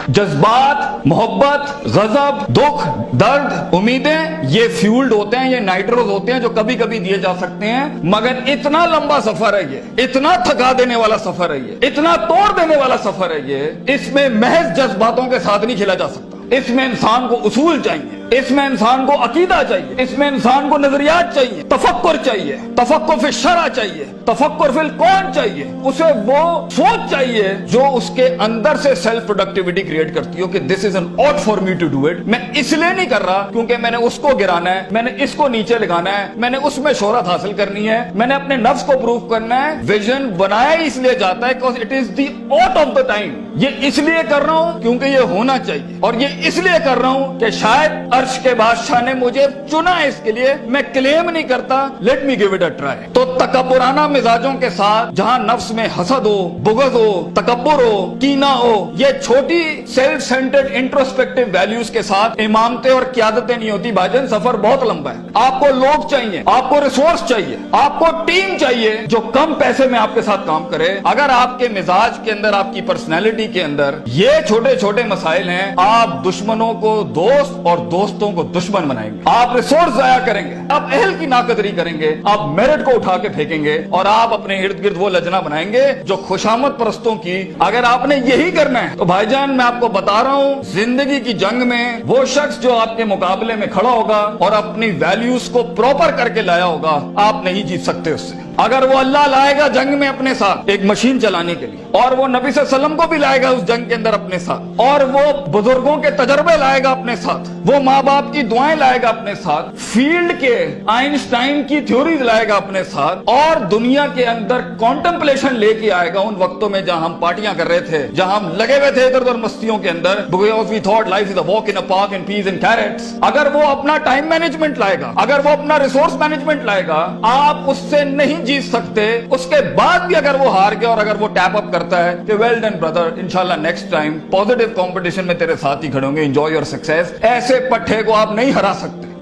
जज्बात, मोहब्बत, गजब, दुख, दर्द, उम्मीदें, ये फ्यूल्ड होते हैं, ये नाइट्रोज होते हैं जो कभी कभी दिए जा सकते हैं, मगर इतना लंबा सफर है ये, इतना थका देने वाला सफर है ये, इतना तोड़ देने वाला सफर है ये, इसमें महज जज्बातों के साथ नहीं खेला जा सकता। इसमें इंसान को उसूल चाहिए, इसमें इंसान को अकीदा चाहिए, इसमें इंसान को नजरियात चाहिए, तफक्कुर चाहिए, तफक्कुर फिल शरअ चाहिए, तफक्कुर फिल कौन चाहिए, उसे वो सोच चाहिए जो उसके अंदर से सेल्फ प्रोडक्टिविटी क्रिएट करती हो कि this is an ought for me to do it. मैं इसलिए नहीं कर रहा क्योंकि मैंने उसको गिराना है, मैंने इसको नीचे लगाना है, मैंने उसमें शोहरत हासिल करनी है, मैंने अपने नफ्स को प्रूफ करना है। विजन बनाया इसलिए जाता है because it is the ought of the time. ये इसलिए कर रहा हूं क्योंकि ये होना चाहिए, और ये इसलिए कर रहा हूं कि शायद अर्श के बादशाह ने मुझे चुना है इसके लिए। मैं क्लेम नहीं करता, let me give it a try. तो तकब्बुराना मिजाजों के साथ जहां नफ्स में हसद हो, बुग़्ज़ हो, तकब्बुर हो, कीना हो, ये छोटी सेल्फ सेंटर्ड इंट्रोस्पेक्टिव वैल्यूज के साथ इमामतें और क़यादतें नहीं होती भाईजान। सफर बहुत लंबा है। आपको लोग चाहिए, आपको रिसोर्स चाहिए, आपको टीम चाहिए जो कम पैसे में आपके साथ काम करे। अगर आपके मिजाज के अंदर, आपकी पर्सनैलिटी के अंदर ये छोटे छोटे मसाइल हैं, आप दुश्मनों को दोस्त और दोस्तों को दुश्मन बनाएंगे, आप रिसोर्स जाया करेंगे, आप अहल की नाकदरी करेंगे, आप मेरिट को उठा के फेंकेंगे, और आप अपने इर्द गिर्द वो लजना बनाएंगे जो खुशामद परस्तों की। अगर आपने यही करना है तो भाईजान मैं आपको बता रहा हूं, जिंदगी की जंग में वो शख्स जो आपके मुकाबले में खड़ा होगा और अपनी वैल्यूज को प्रॉपर करके लाया होगा, आप नहीं जीत सकते उससे। अगर वो अल्लाह लाएगा जंग में अपने साथ एक मशीन चलाने के लिए, और वो नबी सल्लल्लाहु अलैहि वसल्लम को भी लाएगा उस जंग के अंदर अपने साथ, और वो बुजुर्गों के तजर्बे लाएगा अपने साथ, वो माँ बाप की दुआएं लाएगा अपने साथ, फील्ड के आइंस्टाइन की थ्योरीज लाएगा अपने साथ, और दुनिया के अंदर कॉन्टेम्पलेशन लेके आएगा उन वक्तों में जहां हम पार्टियां कर रहे थे, जहां हम लगे हुए थे इधर उधर मस्तियों के अंदर, because we thought life is a walk in a park and peas and carrots। अगर वो अपना टाइम मैनेजमेंट लाएगा, अगर वो अपना रिसोर्स मैनेजमेंट लाएगा, आप उससे नहीं जीत सकते। उसके बाद भी अगर वो हार गया और अगर वो टैप अप करता है कि वेल डन ब्रदर, इंशाल्लाह नेक्स्ट टाइम पॉजिटिव कंपटीशन में तेरे साथ ही खड़े होंगे, एंजॉय योर सक्सेस, ऐसे पट्टे को आप नहीं हरा सकते।